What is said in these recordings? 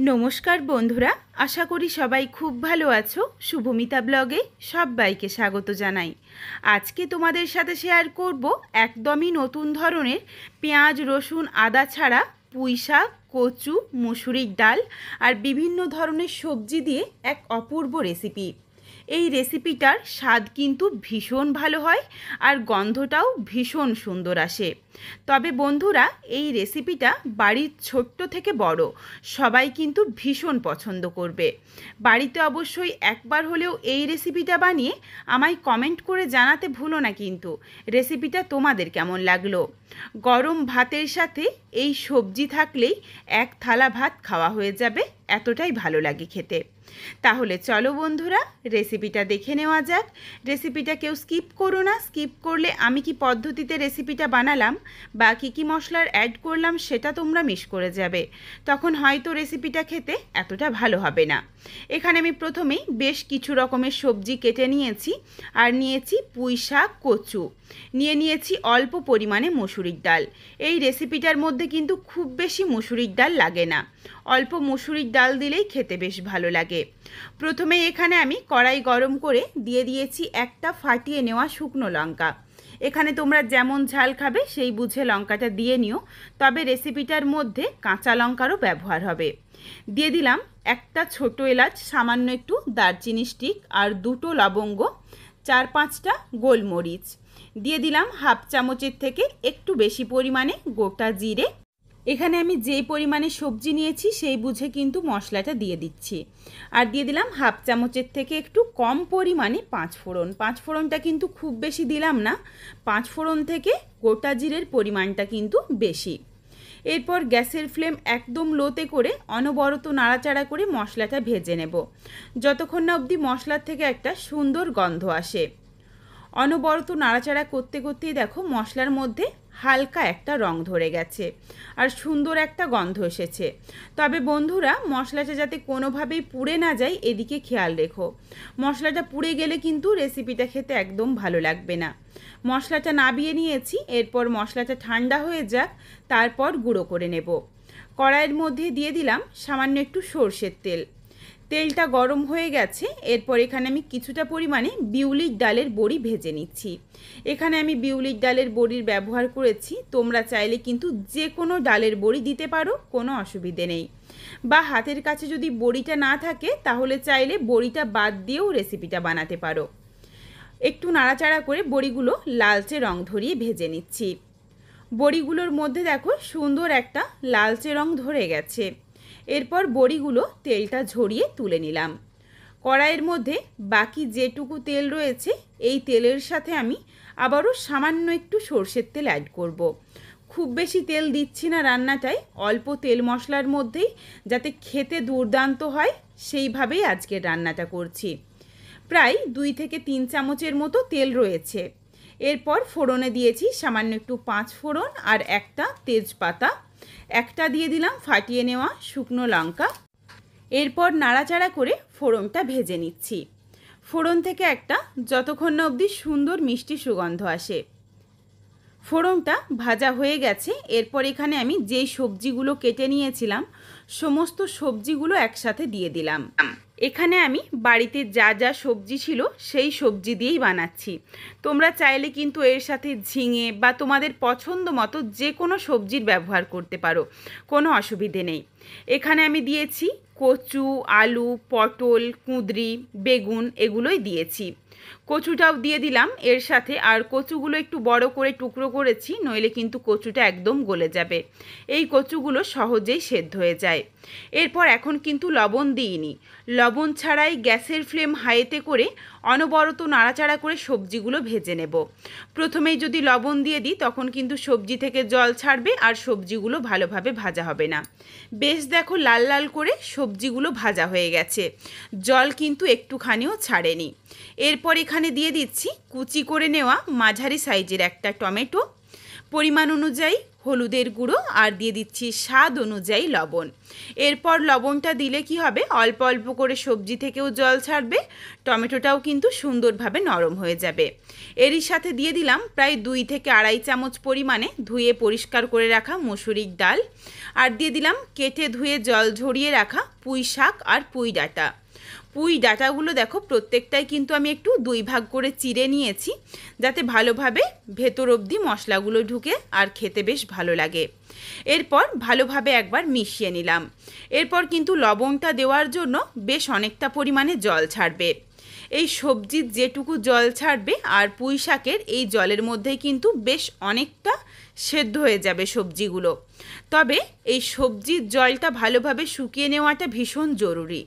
নমস্কার বন্ধুরা, আশা করি সবাই খুব ভালো আছো। শুভমিতা ব্লগে সবাইকে স্বাগত জানাই। আজকে তোমাদের সাথে শেয়ার করব একদমই নতুন ধরনের পেঁয়াজ রসুন আদা ছাড়া পুঁই শাক, কচু, মুসুরির ডাল আর বিভিন্ন ধরনের সবজি দিয়ে এক অপূর্ব রেসিপি। এই রেসিপিটার স্বাদ কিন্তু ভীষণ ভালো হয় আর গন্ধটাও ভীষণ সুন্দর আসে। তবে বন্ধুরা, এই রেসিপিটা বাড়ির ছোট্ট থেকে বড় সবাই কিন্তু ভীষণ পছন্দ করবে। বাড়িতে অবশ্যই একবার হলেও এই রেসিপিটা বানিয়ে আমায় কমেন্ট করে জানাতে ভুলো না কিন্তু রেসিপিটা তোমাদের কেমন লাগলো। গরম ভাতের সাথে এই সবজি থাকলেই এক থালা ভাত খাওয়া হয়ে যাবে, এতটাই ভালো লাগে খেতে। তাহলে চলো বন্ধুরা, রেসিপিটা দেখে নেওয়া যাক। রেসিপিটা কেউ স্কিপ করো না। স্কিপ করলে আমি কি পদ্ধতিতে রেসিপিটা বানালাম বা কী মশলার অ্যাড করলাম সেটা তোমরা মিস করে যাবে, তখন হয়তো রেসিপিটা খেতে এতটা ভালো হবে না। এখানে আমি প্রথমেই বেশ কিছু রকমের সবজি কেটে নিয়েছি। আর নিয়েছি পুঁই শাক, কচু, নিয়েছি অল্প পরিমাণে মুসুরির ডাল। এই রেসিপিটার মধ্যে কিন্তু খুব বেশি মুসুরির ডাল লাগে না, অল্প মুসুরির ডাল দিলেই খেতে বেশ ভালো লাগে। প্রথমে এখানে আমি কড়াই গরম করে দিয়ে দিয়েছি একটা ফাটিয়ে নেওয়া শুকনো লঙ্কা। এখানে তোমরা যেমন ঝাল খাবে সেই বুঝে লঙ্কাটা দিয়ে নিও, তবে রেসিপিটার মধ্যে কাঁচা লঙ্কারও ব্যবহার হবে। দিয়ে দিলাম একটা ছোট এলাচ, সামান্য একটু দারচিনি স্টিক আর দুটো লবঙ্গ, 4-5টা গোলমরিচ। দিয়ে দিলাম হাফ চামচের থেকে একটু বেশি পরিমাণে গোটা জিরে। এখানে আমি যেই পরিমাণে সবজি নিয়েছি সেই বুঝে কিন্তু মশলাটা দিয়ে দিচ্ছি। আর দিয়ে দিলাম হাফ চামচের থেকে একটু কম পরিমাণে পাঁচফোড়ন। পাঁচফোড়নটা কিন্তু খুব বেশি দিলাম না, পাঁচফোড়ন থেকে গোটা জিরের পরিমাণটা কিন্তু বেশি। এরপর গ্যাসের ফ্লেম একদম লোতে করে অনবরত নাড়াচাড়া করে মশলাটা ভেজে নেব, যতক্ষণ না অবধি মশলার থেকে একটা সুন্দর গন্ধ আসে। অনবরত নাড়াচাড়া করতে করতেই দেখো মশলার মধ্যে হালকা একটা রং ধরে গেছে আর সুন্দর একটা গন্ধ এসেছে। তবে বন্ধুরা, মশলাটা যাতে কোনোভাবেই পুড়ে না যায় এদিকে খেয়াল রেখো। মশলাটা পুড়ে গেলে কিন্তু রেসিপিটা খেতে একদম ভালো লাগবে না। মশলাটা নাবিয়ে নিয়েছি, এরপর মশলাটা ঠান্ডা হয়ে যাক, তারপর গুঁড়ো করে নেব। কড়াইয়ের মধ্যে দিয়ে দিলাম সামান্য একটু সর্ষের তেল। তেলটা গরম হয়ে গেছে, এরপর এখানে আমি কিছুটা পরিমাণে বিউলির ডালের বড়ি ভেজে নিচ্ছি। এখানে আমি বিউলির ডালের বড়ির ব্যবহার করেছি, তোমরা চাইলে কিন্তু যে কোনো ডালের বড়ি দিতে পারো, কোনো অসুবিধে নেই। বা হাতের কাছে যদি বড়িটা না থাকে তাহলে চাইলে বড়িটা বাদ দিয়েও রেসিপিটা বানাতে পারো। একটু নাড়াচাড়া করে বড়িগুলো লালচে রং ধরিয়ে ভেজে নিচ্ছি। বড়িগুলোর মধ্যে দেখো সুন্দর একটা লালচে রং ধরে গেছে। এরপর বড়িগুলো তেলটা ঝরিয়ে তুলে নিলাম। কড়াইয়ের মধ্যে বাকি যেটুকু তেল রয়েছে এই তেলের সাথে আমি আবারও সামান্য একটু সর্ষের তেল অ্যাড করব। খুব বেশি তেল দিচ্ছি না রান্নাটায়, অল্প তেল মশলার মধ্যেই যাতে খেতে দুর্দান্ত হয় সেইভাবেই আজকের রান্নাটা করছি। প্রায় 2 থেকে 3 চামচের মতো তেল রয়েছে। এরপর ফোড়নে দিয়েছি সামান্য একটু পাঁচফোড়ন আর একটা তেজপাতা, একটা দিয়ে দিলাম ফাটিয়ে নেওয়া শুকনো লঙ্কা। এরপর নাড়াচাড়া করে ফোড়নটা ভেজে নিচ্ছি। ফোড়ন থেকে একটা যতক্ষণ না অবধি সুন্দর মিষ্টি সুগন্ধ আসে। ফোড়নটা ভাজা হয়ে গেছে, এরপর এখানে আমি যেই সবজিগুলো কেটে নিয়েছিলাম সমস্ত সবজিগুলো একসাথে দিয়ে দিলাম। এখানে আমি বাড়িতে যা যা সবজি ছিল সেই সবজি দিয়েই বানাচ্ছি। তোমরা চাইলে কিন্তু এর সাথে ঝিঙে বা তোমাদের পছন্দ মতো যে কোনো সবজির ব্যবহার করতে পারো, কোনো অসুবিধে নেই। এখানে আমি দিয়েছি কচু, আলু, পটল, কুঁদরি, বেগুন, এগুলোই দিয়েছি। কচুটাও দিয়ে দিলাম এর সাথে, আর কচুগুলো একটু বড় করে টুকরো করেছি, নইলে কিন্তু কচুটা একদম গলে যাবে। এই কচুগুলো সহজেই সেদ্ধ হয়ে যায়। এরপর এখন কিন্তু লবণ দিইনি, লবণ ছাড়াই গ্যাসের ফ্লেম হাইতে করে অনবরত নাড়াচাড়া করে সবজিগুলো ভেজে নেব। প্রথমেই যদি লবণ দিয়ে দিই তখন কিন্তু সবজি থেকে জল ছাড়বে আর সবজিগুলো ভালোভাবে ভাজা হবে না। বেশ দেখো লাল লাল করে সবজিগুলো ভাজা হয়ে গেছে, জল কিন্তু একটুখানিও ছাড়েনি। এরপর এখানে দিয়ে দিচ্ছি কুচি করে নেওয়া মাঝারি সাইজের একটা টমেটো, পরিমাণ অনুযায়ী হলুদের গুঁড়ো আর দিয়ে দিচ্ছি স্বাদ অনুযায়ী লবণ। এরপর লবণটা দিলে কি হবে, অল্প অল্প করে সবজি থেকেও জল ছাড়বে, টমেটোটাও কিন্তু সুন্দরভাবে নরম হয়ে যাবে। এরই সাথে দিয়ে দিলাম প্রায় 2 থেকে আড়াই চামচ পরিমাণে ধুয়ে পরিষ্কার করে রাখা মসুরির ডাল, আর দিয়ে দিলাম কেটে ধুয়ে জল ঝরিয়ে রাখা পুঁই শাক আর পুঁই ডাঁটা। পুঁই ডাঁটাগুলো দেখো প্রত্যেকটাই কিন্তু আমি একটু 2 ভাগ করে চিড়ে নিয়েছি, যাতে ভালোভাবে ভেতর অবধি মশলাগুলো ঢুকে আর খেতে বেশ ভালো লাগে। এরপর ভালোভাবে একবার মিশিয়ে নিলাম। এরপর কিন্তু লবণটা দেওয়ার জন্য বেশ অনেকটা পরিমাণে জল ছাড়বে। এই সবজির যেটুকু জল ছাড়বে আর পুঁই শাকের এই জলের মধ্যেই কিন্তু বেশ অনেকটা সেদ্ধ হয়ে যাবে সবজিগুলো। তবে এই সবজির জলটা ভালোভাবে শুকিয়ে নেওয়াটা ভীষণ জরুরি,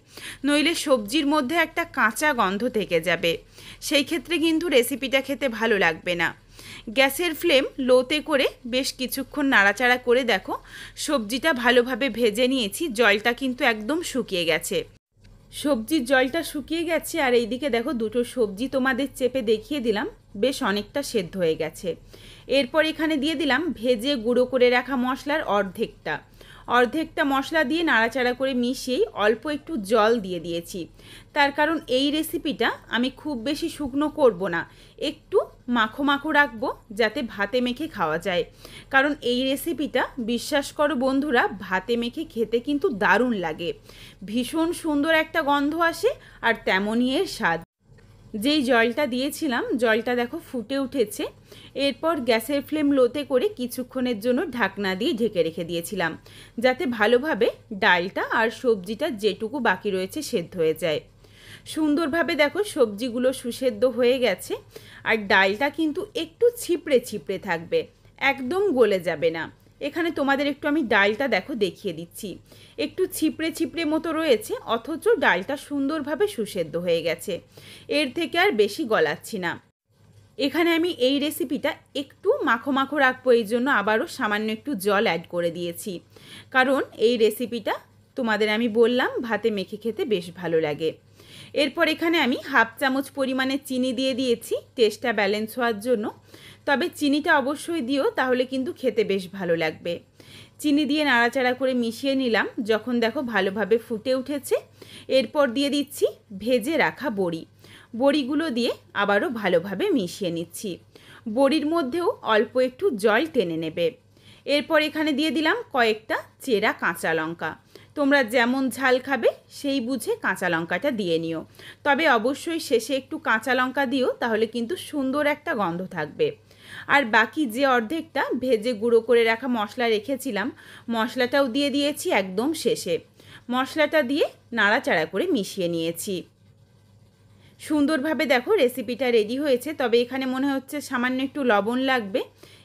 নইলে সবজির মধ্যে একটা কাঁচা গন্ধ থেকে যাবে, সেই ক্ষেত্রে কিন্তু রেসিপিটা খেতে ভালো লাগবে না। গ্যাসের ফ্লেম লোতে করে বেশ কিছুক্ষণ নাড়াচাড়া করে দেখো সবজিটা ভালোভাবে ভেজে নিয়েছি, জলটা কিন্তু একদম শুকিয়ে গেছে। সবজির জলটা শুকিয়ে গেছে আর এইদিকে দেখো দুটো সবজি তোমাদের চেপে দেখিয়ে দিলাম বেশ অনেকটা সেদ্ধ হয়ে গেছে। এরপর এখানে দিয়ে দিলাম ভেজে গুঁড়ো করে রাখা মশলার অর্ধেকটা মশলা দিয়ে নাড়াচাড়া করে মিশিয়েই অল্প একটু জল দিয়ে দিয়েছি। তার কারণ এই রেসিপিটা আমি খুব বেশি শুকনো করব না, একটু মাখো মাখো রাখবো যাতে ভাতে মেখে খাওয়া যায়। কারণ এই রেসিপিটা বিশ্বাস করো বন্ধুরা, ভাতে মেখে খেতে কিন্তু দারুণ লাগে, ভীষণ সুন্দর একটা গন্ধ আসে আর তেমনই এর স্বাদ। যেই জলটা দিয়েছিলাম জলটা দেখো ফুটে উঠেছে। এরপর গ্যাসের ফ্লেম লোতে করে কিছুক্ষণের জন্য ঢাকনা দিয়ে ঢেকে রেখে দিয়েছিলাম, যাতে ভালোভাবে ডালটা আর সবজিটা যেটুকু বাকি রয়েছে সেদ্ধ হয়ে যায়। সুন্দরভাবে দেখো সবজিগুলো সুসেদ্ধ হয়ে গেছে আর ডালটা কিন্তু একটু ছিপড়ে ছিপড়ে থাকবে, একদম গলে যাবে না। এখানে তোমাদের একটু আমি ডালটা দেখো দেখিয়ে দিচ্ছি, একটু ছিপড়ে ছিপড়ে মতো রয়েছে, অথচ ডালটা সুন্দরভাবে সুসেদ্ধ হয়ে গেছে, এর থেকে আর বেশি গলাচ্ছি না। এখানে আমি এই রেসিপিটা একটু মাখো মাখো রাখবো, এই জন্য আবারও সামান্য একটু জল অ্যাড করে দিয়েছি, কারণ এই রেসিপিটা তোমাদের আমি বললাম ভাতে মেখে খেতে বেশ ভালো লাগে। এরপর এখানে আমি হাফ চামচ পরিমাণে চিনি দিয়ে দিয়েছি টেস্টটা ব্যালেন্স হওয়ার জন্য, তবে চিনিটা অবশ্যই দিও, তাহলে কিন্তু খেতে বেশ ভালো লাগবে। চিনি দিয়ে নাড়াচাড়া করে মিশিয়ে নিলাম, যখন দেখো ভালোভাবে ফুটে উঠেছে এরপর দিয়ে দিচ্ছি ভেজে রাখা বড়িগুলো দিয়ে আবারও ভালোভাবে মিশিয়ে নিচ্ছি। বড়ির মধ্যেও অল্প একটু জল টেনে নেবে। এরপর এখানে দিয়ে দিলাম কয়েকটা চেরা কাঁচা লঙ্কা, তোমরা যেমন ঝাল খাবে সেই বুঝে কাঁচা লঙ্কাটা দিয়ে নিও, তবে অবশ্যই শেষে একটু কাঁচা লঙ্কা দিও, তাহলে কিন্তু সুন্দর একটা গন্ধ থাকবে। আর বাকি যে অর্ধেকটা ভেজে গুঁড়ো করে রাখা মশলা রেখেছিলাম মশলাটাও দিয়ে দিয়েছি একদম শেষে। মশলাটা দিয়ে নাড়াচাড়া করে মিশিয়ে নিয়েছি। সুন্দরভাবে দেখো রেসিপিটা রেডি হয়েছে, তবে এখানে মনে হচ্ছে সামান্য একটু লবণ লাগবে,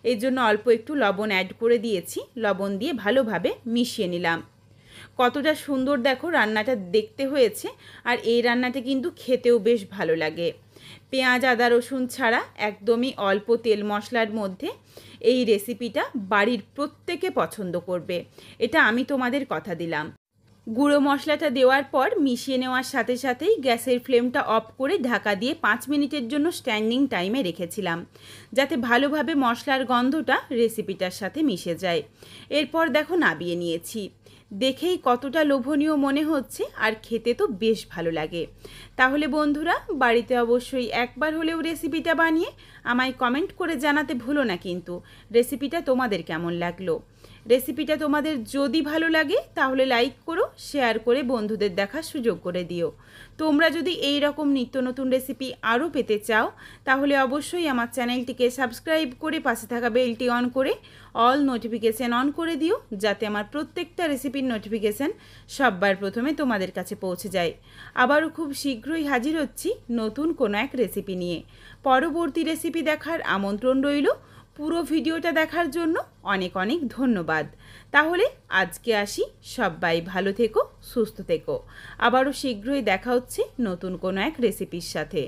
এই জন্য অল্প একটু লবণ অ্যাড করে দিয়েছি। লবণ দিয়ে ভালোভাবে মিশিয়ে নিলাম। কতটা সুন্দর দেখো রান্নাটা দেখতে হয়েছে, আর এই রান্নাটা কিন্তু খেতেও বেশ ভালো লাগে। পেঁয়াজ আদা রসুন ছাড়া একদমই অল্প তেল মশলার মধ্যে এই রেসিপিটা বাড়ির প্রত্যেকে পছন্দ করবে, এটা আমি তোমাদের কথা দিলাম। গুঁড়ো মশলাটা দেওয়ার পর মিশিয়ে নেওয়ার সাথে সাথেই গ্যাসের ফ্লেমটা অফ করে ঢাকা দিয়ে 5 মিনিটের জন্য স্ট্যান্ডিং টাইমে রেখেছিলাম, যাতে ভালোভাবে মশলার গন্ধটা রেসিপিটার সাথে মিশে যায়। এরপর দেখো নামিয়ে নিয়েছি, দেখেই কতটা লোভনীয় মনে হচ্ছে আর খেতে তো বেশ ভালো লাগে। তাহলে বন্ধুরা বাড়িতে অবশ্যই একবার হলেও রেসিপিটা বানিয়ে আমায় কমেন্ট করে জানাতে ভুলো না কিন্তু রেসিপিটা তোমাদের কেমন লাগলো। রেসিপিটা তোমাদের যদি ভালো লাগে তাহলে লাইক করো, শেয়ার করে বন্ধুদের দেখার সুযোগ করে দিও। তোমরা যদি এই রকম নিত্য নতুন রেসিপি আরও পেতে চাও তাহলে অবশ্যই আমার চ্যানেলটিকে সাবস্ক্রাইব করে পাশে থাকা বেলটি অন করে অল নোটিফিকেশান অন করে দিও, যাতে আমার প্রত্যেকটা রেসিপির নোটিফিকেশান সববার প্রথমে তোমাদের কাছে পৌঁছে যায়। আবারও খুব শীঘ্রই হাজির হচ্ছি নতুন কোনো এক রেসিপি নিয়ে। পরবর্তী রেসিপি দেখার আমন্ত্রণ রইল। পুরো ভিডিওটা দেখার জন্য অনেক অনেক ধন্যবাদ। তাহলে আজকে আসি, সবাই ভালো থেকো, সুস্থ থেকো। আবারও শীঘ্রই দেখা হচ্ছে নতুন কোনো এক রেসিপির সাথে।